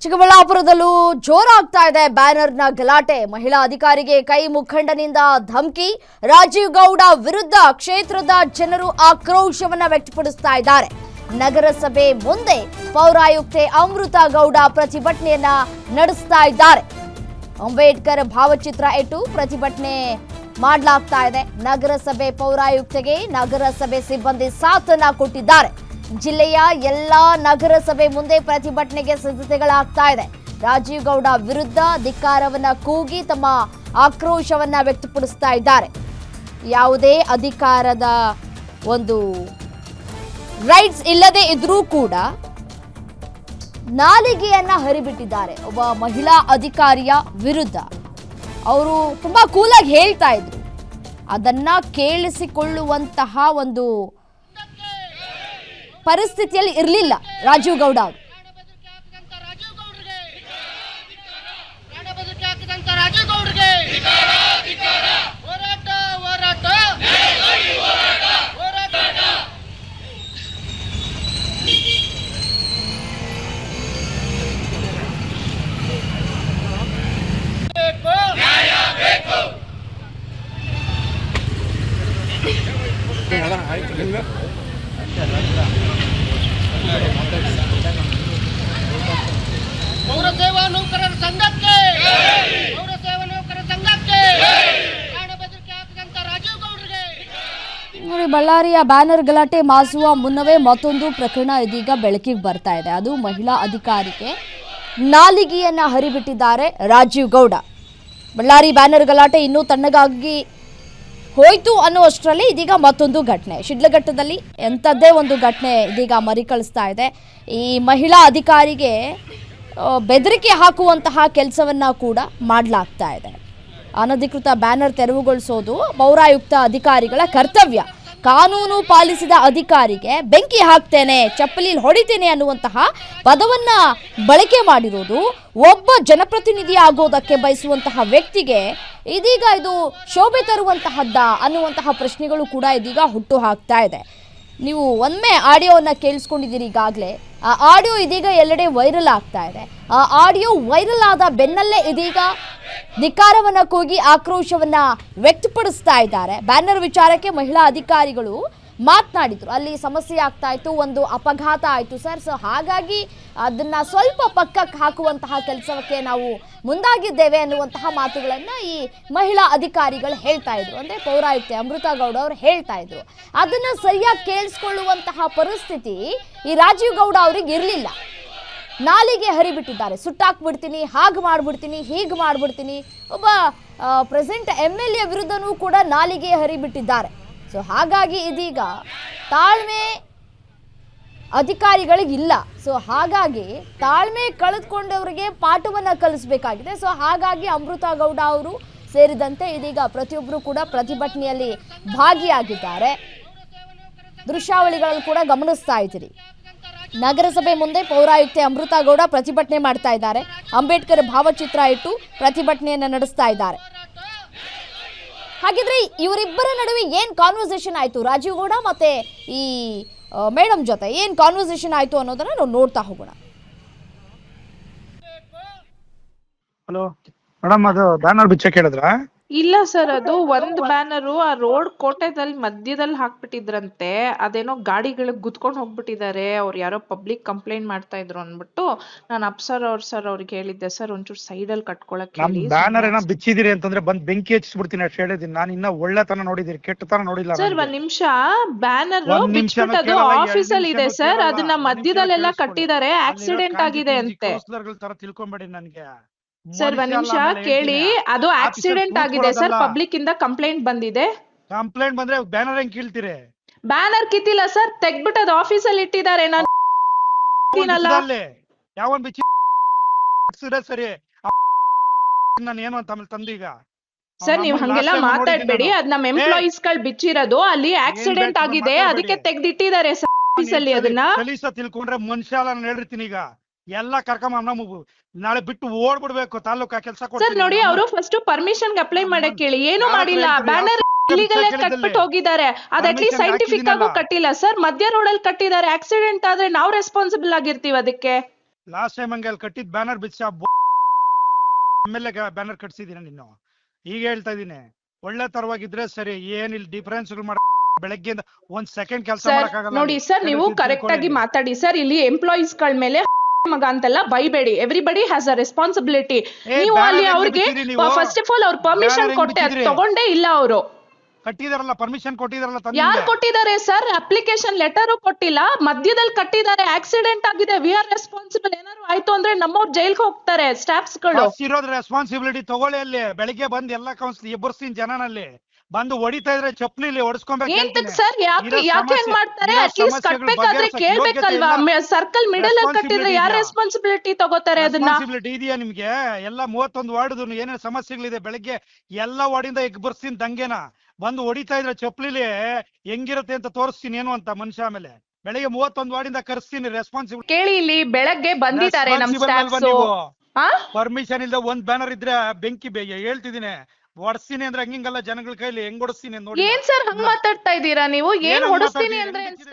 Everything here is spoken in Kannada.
ಚಿಕ್ಕಬಳ್ಳಾಪುರದಲ್ಲೂ ಜೋರಾಗ್ತಾ ಇದೆ ಬ್ಯಾನರ್ನ ಗಲಾಟೆ. ಮಹಿಳಾ ಅಧಿಕಾರಿಗೆ ಕೈ ಮುಖಂಡನಿಂದ ಧಮಕಿ. ರಾಜೀವ್ ಗೌಡ ವಿರುದ್ಧ ಕ್ಷೇತ್ರದ ಜನರು ಆಕ್ರೋಶವನ್ನ ವ್ಯಕ್ತಪಡಿಸ್ತಾ ಇದ್ದಾರೆ. ನಗರಸಭೆ ಮುಂದೆ ಪೌರಾಯುಕ್ತೆ ಅಮೃತ ಗೌಡ ಪ್ರತಿಭಟನೆಯನ್ನ ನಡೆಸ್ತಾ ಇದ್ದಾರೆ. ಅಂಬೇಡ್ಕರ್ ಭಾವಚಿತ್ರ ಇಟ್ಟು ಪ್ರತಿಭಟನೆ ಮಾಡಲಾಗ್ತಾ ಇದೆ. ನಗರಸಭೆ ಪೌರಾಯುಕ್ತೆಗೆ ನಗರಸಭೆ ಸಿಬ್ಬಂದಿ ಸಾಥನ್ನ ಕೊಟ್ಟಿದ್ದಾರೆ. ಜಿಲ್ಲೆಯ ಎಲ್ಲಾ ನಗರಸಭೆ ಮುಂದೆ ಪ್ರತಿಭಟನೆಗೆ ಸಿದ್ಧತೆಗಳಾಗ್ತಾ ಇದೆ. ರಾಜೀವ್ ಗೌಡ ವಿರುದ್ಧ ಧಿಕ್ಕಾರವನ್ನ ಕೂಗಿ ತಮ್ಮ ಆಕ್ರೋಶವನ್ನ ವ್ಯಕ್ತಪಡಿಸ್ತಾ ಇದ್ದಾರೆ. ಯಾವುದೇ ಅಧಿಕಾರದ ಒಂದು ರೈಟ್ಸ್ ಇಲ್ಲದೆ ಇದ್ರೂ ಕೂಡ ನಾಲಿಗೆಯನ್ನ ಹರಿಬಿಟ್ಟಿದ್ದಾರೆ ಒಬ್ಬ ಮಹಿಳಾ ಅಧಿಕಾರಿಯ ವಿರುದ್ಧ. ಅವರು ತುಂಬಾ ಕೂಲಾಗಿ ಹೇಳ್ತಾ ಇದ್ರು. ಅದನ್ನ ಕೇಳಿಸಿಕೊಳ್ಳುವಂತಹ ಒಂದು ಪರಿಸ್ಥಿತಿಯಲ್ಲಿ ಇರಲಿಲ್ಲ ರಾಜೀವ್ ಗೌಡ ಅವರು. ಪೌರಸೇವಾ ನೌಕರರ ಸಂಘಕ್ಕೆ ಪೌರಸೇವಾ ನೌಕರರ ಸಂಘಕ್ಕೆ ಪ್ರಾಣ ಬೆದರಿಕೆ ಹಾಕಿದಂತ ರಾಜೀವ್ ಗೌಡರಿಗೆ ನೋಡಿ, ಬಳ್ಳಾರಿಯ ಬ್ಯಾನರ್ ಗಲಾಟೆ ಮಾಸುವ ಮುನ್ನವೇ ಮತ್ತೊಂದು ಪ್ರಕರಣ ಇದೀಗ ಬೆಳಕಿಗೆ ಬರ್ತಾ ಇದೆ. ಅದು ಮಹಿಳಾ ಅಧಿಕಾರಿಗೆ ನಾಲಿಗೆಯನ್ನ ಹರಿಬಿಟ್ಟಿದ್ದಾರೆ ರಾಜೀವ್ ಗೌಡ. ಬಳ್ಳಾರಿ ಬ್ಯಾನರ್ ಗಲಾಟೆ ಇನ್ನೂ ತಣ್ಣಗಾಗಿ ಹೋಯ್ತು ಅನ್ನುವಷ್ಟರಲ್ಲಿ ಇದೀಗ ಮತ್ತೊಂದು ಘಟನೆ. ಶಿಡ್ಲಘಟ್ಟದಲ್ಲಿ ಎಂಥದ್ದೇ ಒಂದು ಘಟನೆ ಇದೀಗ ಮರಿಕಳಿಸ್ತಾ ಇದೆ. ಈ ಮಹಿಳಾ ಅಧಿಕಾರಿಗೆ ಬೆದರಿಕೆ ಹಾಕುವಂತಹ ಕೆಲಸವನ್ನ ಕೂಡ ಮಾಡಲಾಗ್ತಾ ಇದೆ. ಅನಧಿಕೃತ ಬ್ಯಾನರ್ ತೆರವುಗೊಳಿಸೋದು ಪೌರಾಯುಕ್ತ ಅಧಿಕಾರಿಗಳ ಕರ್ತವ್ಯ. ಕಾನೂನು ಪಾಲಿಸಿದ ಅಧಿಕಾರಿಗೆ ಬೆಂಕಿ ಹಾಕ್ತೇನೆ, ಚಪ್ಪಲಿಲಿ ಹೊಡಿತೇನೆ ಅನ್ನುವಂತಹ ಪದವನ್ನ ಬಳಕೆ ಮಾಡಿರೋದು ಒಬ್ಬ ಜನಪ್ರತಿನಿಧಿ ಆಗೋದಕ್ಕೆ ಬಯಸುವಂತಹ ವ್ಯಕ್ತಿಗೆ ಇದೀಗ ಇದು ಶೋಭೆ ತರುವಂತಹದ್ದ ಅನ್ನುವಂತಹ ಪ್ರಶ್ನೆಗಳು ಕೂಡ ಇದೀಗ ಹುಟ್ಟು ಹಾಕ್ತಾ ಇದೆ. ನೀವು ಒಮ್ಮೆ ಆಡಿಯೋವನ್ನು ಕೇಳಿಸ್ಕೊಂಡಿದ್ದೀರಿ ಈಗಾಗಲೇ. ಆ ಆಡಿಯೋ ಇದೀಗ ಎಲ್ಲೆಡೆ ವೈರಲ್ ಆಗ್ತಾ ಇದೆ. ಆ ಆಡಿಯೋ ವೈರಲ್ ಆದ ಬೆನ್ನಲ್ಲೇ ಇದೀಗ ಧಿಕ್ಕಾರವನ್ನ ಕೂಗಿ ಆಕ್ರೋಶವನ್ನ ವ್ಯಕ್ತಪಡಿಸ್ತಾ ಇದ್ದಾರೆ. ಬ್ಯಾನರ್ ವಿಚಾರಕ್ಕೆ ಮಹಿಳಾ ಅಧಿಕಾರಿಗಳು ಮಾತನಾಡಿದ್ರು. ಅಲ್ಲಿ ಸಮಸ್ಯೆ ಆಗ್ತಾ ಇತ್ತು, ಒಂದು ಅಪಘಾತ ಆಯಿತು ಸರ್, ಸೊ ಹಾಗಾಗಿ ಅದನ್ನ ಸ್ವಲ್ಪ ಪಕ್ಕಕ್ಕೆ ಹಾಕುವಂತಹ ಕೆಲಸಕ್ಕೆ ನಾವು ಮುಂದಾಗಿದ್ದೇವೆ ಅನ್ನುವಂತಹ ಮಾತುಗಳನ್ನು ಈ ಮಹಿಳಾ ಅಧಿಕಾರಿಗಳು ಹೇಳ್ತಾ ಇದ್ರು. ಅಂದರೆ ಪೌರಾಯುಕ್ತೆ ಅಮೃತ ಗೌಡ ಅವರು ಹೇಳ್ತಾ ಇದ್ರು. ಅದನ್ನ ಸರಿಯಾಗಿ ಕೇಳಿಸ್ಕೊಳ್ಳುವಂತಹ ಪರಿಸ್ಥಿತಿ ಈ ರಾಜೀವ್ ಗೌಡ ಅವ್ರಿಗೆ ಇರಲಿಲ್ಲ. ನಾಲಿಗೆ ಹರಿಬಿಟ್ಟಿದ್ದಾರೆ. ಸುಟ್ಟಾಕ್ಬಿಡ್ತೀನಿ, ಹಾಗೆ ಮಾಡ್ಬಿಡ್ತೀನಿ, ಹೀಗೆ ಮಾಡ್ಬಿಡ್ತೀನಿ. ಒಬ್ಬ ಪ್ರೆಸೆಂಟ್ MLA ವಿರುದ್ಧನೂ ಕೂಡ ನಾಲಿಗೆ ಹರಿಬಿಟ್ಟಿದ್ದಾರೆ. ಸೊ ಹಾಗಾಗಿ ಇದೀಗ ತಾಳ್ಮೆ ಅಧಿಕಾರಿಗಳಿಗಿಲ್ಲ. ಸೊ ಹಾಗಾಗಿ ತಾಳ್ಮೆ ಕಳೆದುಕೊಂಡವರಿಗೆ ಪಾಠವನ್ನು ಕಲಿಸಬೇಕಾಗಿದೆ. ಸೊ ಹಾಗಾಗಿ ಅಮೃತ ಗೌಡ ಅವರು ಸೇರಿದಂತೆ ಇದೀಗ ಪ್ರತಿಯೊಬ್ಬರು ಕೂಡ ಪ್ರತಿಭಟನೆಯಲ್ಲಿ ಭಾಗಿಯಾಗಿದ್ದಾರೆ. ದೃಶ್ಯಾವಳಿಗಳನ್ನು ಕೂಡ ಗಮನಿಸ್ತಾ ಇದ್ದೀರಿ. ನಗರಸಭೆ ಮುಂದೆ ಪೌರಾಯುಕ್ತೆ ಅಮೃತ ಗೌಡ ಪ್ರತಿಭಟನೆ ಮಾಡ್ತಾ ಇದ್ದಾರೆ. ಅಂಬೇಡ್ಕರ್ ಭಾವಚಿತ್ರ ಇಟ್ಟು ಪ್ರತಿಭಟನೆಯನ್ನು ನಡೆಸ್ತಾ ಇದ್ದಾರೆ. ಹಾಗಿದ್ರೆ ಇವರಿಬ್ಬರ ನಡುವೆ ಏನ್ ಕಾನ್ವರ್ಸೇಷನ್ ಆಯ್ತು, ರಾಜೀವ್ ಗೌಡ ಮತ್ತೆ ಈ ಮೇಡಮ್ ಜೊತೆ ಏನ್ ಕಾನ್ವರ್ಸೇಷನ್ ಆಯ್ತು ಅನ್ನೋದನ್ನ ನಾವು ನೋಡ್ತಾ ಹೋಗೋಣ. ಹಲೋ ಮೇಡಮ್, ಅದು ಬ್ಯಾನರ್ ಬಿಚ್ಚಕ್ಕೆ ಹೇಳಿದ್ರಾ? ಇಲ್ಲ ಸರ್, ಅದು ಒಂದ್ ಬ್ಯಾನರು ಆ ರೋಡ್ ಕೋಟೆದಲ್ಲಿ ಮಧ್ಯದಲ್ಲಿ ಹಾಕ್ಬಿಟ್ಟಿದ್ರಂತೆ. ಅದೇನೋ ಗಾಡಿಗಳಿಗೆ ಗುದ್ಕೊಂಡ್ ಹೋಗ್ಬಿಟ್ಟಿದ್ದಾರೆ. ಅವ್ರು ಯಾರೋ ಪಬ್ಲಿಕ್ ಕಂಪ್ಲೇಂಟ್ ಮಾಡ್ತಾ ಇದ್ರು ಅಂದ್ಬಿಟ್ಟು ನಾನು ಅಪ್ಸರ್ ಅವ್ರಿಗೆ ಹೇಳಿದ್ದೆ, ಸರ್ ಒಂಚೂರು ಸೈಡ್ ಅಲ್ಲಿ ಕಟ್ಕೊಳಕ್ ನಮ್ ಬ್ಯಾನರ್ ಏನೋ ಬಿಚ್ಚಿದಿರಿ ಅಂತಂದ್ರೆ ಬಂದ್ ಬೆಂಕಿ ಹಚ್ಚಿಸ್ಬಿಡ್ತೀನಿ ಅಷ್ಟು ಹೇಳಿದೀನಿ. ನಾನು ಇನ್ನ ಒಳ್ಳೆತನ ನೋಡಿದಿರಿ, ಕೆಟ್ಟತನ ನೋಡಿಲ್ಲ ಸರ್. ಒಂದ್ ನಿಮಿಷ, ಬ್ಯಾನರ್ ಬಿಚ್ಬಿಟ್ಟದು ಆಫೀಸ್ ಅಲ್ಲಿ ಇದೆ ಸರ್. ಅದನ್ನ ಮಧ್ಯದಲ್ಲೆಲ್ಲ ಕಟ್ಟಿದ್ದಾರೆ. ಆಕ್ಸಿಡೆಂಟ್ ಆಗಿದೆ ಅಂತೆ ತರ ತಿಳ್ಕೊಂಬೇಡಿ ನನ್ಗೆ ಸರ್. ಒಂದ್ ನಿಮಿಷ ಕೇಳಿ, ಅದು ಆಕ್ಸಿಡೆಂಟ್ ಆಗಿದೆ ಸರ್. ಪಬ್ಲಿಕ್ ಇಂದ ಕಂಪ್ಲೇಂಟ್ ಬಂದಿದೆ. ಕಂಪ್ಲೇಂಟ್ ಬಂದ್ರೆ ಬ್ಯಾನರ್ ಹೆಂಗ್ ಕೀಳ್ತೀರಿ? ಬ್ಯಾನರ್ ಕಿತ್ತಿಲ್ಲ ಸರ್, ತೆಗ್ಬಿಟ್ಟು ಅದು ಆಫೀಸ್ ಅಲ್ಲಿ ಇಟ್ಟಿದ್ದಾರೆ. ನಾನು ಯಾವನ್ ಬಿಚ್ಚಿ ಸರಿ ನಾನು ಏನು ಅಂತ ಆಮೇಲೆ ತಂದೀಗ ಸರ್ ನೀವ್ ಹಂಗೆಲ್ಲ ಮಾತಾಡ್ಬೇಡಿ. ಅದ್ ನಮ್ ಎಂಪ್ಲಾಯೀಸ್ ಗಳು ಬಿಚ್ಚಿರೋದು, ಅಲ್ಲಿ ಆಕ್ಸಿಡೆಂಟ್ ಆಗಿದೆ, ಅದಕ್ಕೆ ತೆಗ್ದಿಟ್ಟಿದ್ದಾರೆ ಸರ್ ಆಫೀಸ್ ಅಲ್ಲಿ. ಅದನ್ನ ತಿಳ್ಕೊಂಡ್ರೆ ಮನುಷ್ಯ ನಾನು ಹೇಳಿರ್ತೀನಿ. ಈಗ ಎಲ್ಲ ಕರ್ಕೊಂಡ್ ನಾಳೆ ಬಿಟ್ಟು ಓಡ್ಬಿಡ್ಬೇಕು ತಾಲೂಕಾ ಕೆಲಸ. ಸರ್ ನೋಡಿ, ಅವರು ಫಸ್ಟ್ ಪರ್ಮಿಷನ್ ಅಪ್ಲೈ ಮಾಡಕ್ ಹೇಳಿ, ಏನು ಮಾಡಿಲ್ಲ. ಬ್ಯಾನರ್ ಇಲ್ಲಿಗಲ್ ಕಟ್ಬಿಟ್ಟು ಹೋಗಿದ್ದಾರೆ. ಅದ್ ಅಟ್ಲೀಸ್ಟ್ ಸೈಂಟಿಫಿಕ್ ಆಗೂ ಕಟ್ಟಿಲ್ಲ ಸರ್. ಮಧ್ಯ ರೋಡ್ ಅಲ್ಲಿ ಕಟ್ಟಿದ್ದಾರೆ. ಆಕ್ಸಿಡೆಂಟ್ ಆದ್ರೆ ನಾವ್ ರೆಸ್ಪಾನ್ಸಿಬಲ್ ಆಗಿರ್ತೀವಿ ಅದಕ್ಕೆ. ಲಾಸ್ಟ್ ಟೈಮ್ ಹಂಗೆ ಅಲ್ಲಿ ಕಟ್ಟಿದ್ ಬ್ಯಾನರ್ ಬಿಚ್ಚ ಎಮ್ಎಲ್ಎ ಬ್ಯಾನರ್ ಕಟ್ಸಿದೀನಿ ನೀನು. ಈಗ ಹೇಳ್ತಾ ಇದೀನಿ ಒಳ್ಳೆ ತರವಾಗಿದ್ರೆ ಸರಿ, ಏನಿಲ್ಲ ಡಿಫರೆನ್ಸ್ ಮಾಡ ಬೆಳಗ್ಗೆಯಿಂದ ಒಂದ್ ಸೆಕೆಂಡ್ ಕೆಲಸ ಸರ್ ಮಾಡಕ್ಕಾಗಲ್ಲ. ನೋಡಿ ಸರ್, ನೀವು ಕರೆಕ್ಟ್ ಆಗಿ ಮಾತಾಡಿ ಸರ್. ಇಲ್ಲಿ ಎಂಪ್ಲಾಯೀಸ್ ಗಳ ಮೇಲೆ ಮಗ ಅಂತೆಲ್ಲ ಬೈಬೇಡಿ. Everybody has a responsibility. ನೀವು ಅಲ್ಲಿ ಅವ್ರಿಗೆ ಫಸ್ಟ್ ಆಫ್ ಆಲ್ ಅವ್ರ ಪರ್ಮಿಷನ್ ಕೊಟ್ಟೆ, ಅದ್ ತಗೊಂಡೇ ಇಲ್ಲ ಅವರು. ಕಟ್ಟಿದಾರಲ್ಲ, ಪರ್ಮಿಷನ್ ಕೊಟ್ಟಿದಾರಲ್ಲ. ಯಾರು ಕೊಟ್ಟಿದ್ದಾರೆ ಸರ್? ಅಪ್ಲಿಕೇಶನ್ ಲೆಟರ್ ಕೊಟ್ಟಿಲ್ಲ, ಮಧ್ಯದಲ್ಲಿ ಕಟ್ಟಿದ್ದಾರೆ. ಆಕ್ಸಿಡೆಂಟ್ ಆಗಿದೆ, ವಿ ಆರ್ ರೆಸ್ಪಾನ್ಸಿಬಲ್. ಏನಾದ್ರು ಆಯ್ತು ಅಂದ್ರೆ ನಮ್ಮವ್ರು ಜೈಲ್ಗೆ ಹೋಗ್ತಾರೆ ಸ್ಟಾಫ್ಸ್ ಗಳು. ಇರೋದ್ ರೆಸ್ಪಾನ್ಸಿಬಿಲಿಟಿ ತಗೊಳ್ಳಿ. ಅಲ್ಲಿ ಬೆಳಿಗ್ಗೆ ಬಂದ್ ಎಲ್ಲಾ ಕೌನ್ಸಿಲ್ ಎಬ್ಬರ್ಸ್ತೀನಿ ಜನನಲ್ಲಿ ಬಂದು ಹೊಡಿತಾ ಇದ್ರೆ ಚಪ್ಪಲಿ ಹೊಡಿಸ್ಕೊಬೇಕು ಸರ್. ಯಾಕೆ ಹೆಂಗ್ ಮಾಡ್ತಾರೆ? ಅಟ್ಲೀಸ್ಟ್ ಕಟ್ಬೇಕಾದ್ರೆ ಕೇಳ್ಬೇಕಲ್ವಾ? ಸರ್ಕಲ್ ಮಿಡಲ್ ಅಲ್ಲಿ ಕಟ್ಟಿದ್ರೆ ಯಾರು ರೆಸ್ಪಾನ್ಸಿಬಿಲಿಟಿ ತಗೋತಾರೆ ಅದನ್ನ? ಇದೆಯಾ ನಿಮ್ಗೆ? ಎಲ್ಲ 31 ವಾರ್ಡ್ ಏನೇನ್ ಸಮಸ್ಯೆಗಳಿದೆ, ಬೆಳಗ್ಗೆ ಎಲ್ಲಾ ವಾರ್ಡಿಂದ ಎಬ್ಬರ್ಸ್ತೀನಿ ದಂಗೆನ ಬಂದು ಹೊಡಿತಾ ಇದ್ರೆ ಚಪ್ಪಲಿ ಹೆಂಗಿರುತ್ತೆ ಅಂತ ತೋರಿಸ್ತೀನಿ ಏನು ಅಂತ ಮನುಷ್ಯ. ಆಮೇಲೆ ಬೆಳಿಗ್ಗೆ 31 ವಾರ್ಡಿಂದ ಕರ್ಸ್ತೀನಿ. ರೆಸ್ಪಾನ್ಸಿಬಿಲಿಟಿ ಕೇಳಿ, ಇಲ್ಲಿ ಬೆಳಗ್ಗೆ ಬಂದಿದ್ದಾರೆ ನಮ್ ಸ್ಟಾಫ್ಸ್. ಪರ್ಮಿಷನ್ ಇಲ್ದ ಒಂದ್ ಬ್ಯಾನರ್ ಇದ್ರೆ ಬೆಂಕಿ ಹೇಳ್ತಿದೀನಿ ಹೊಡ್ಸ್ತೀನಿ ಅಂದ್ರೆ ಹಂಗಿಂಗಲ್ಲ ಜನಗಳ ಕೈಲಿ ಹೆಂಗ್ ಹೊಡಿಸ್ತೀನಿ ನೋಡಿ. ಏನ್ ಸರ್ ಹಂಗ್ ಮಾತಾಡ್ತಾ ಇದ್ದೀರಾ ನೀವು? ಏನ್ ಹೊಡಿಸ್ತೀನಿ ಅಂದ್ರೆ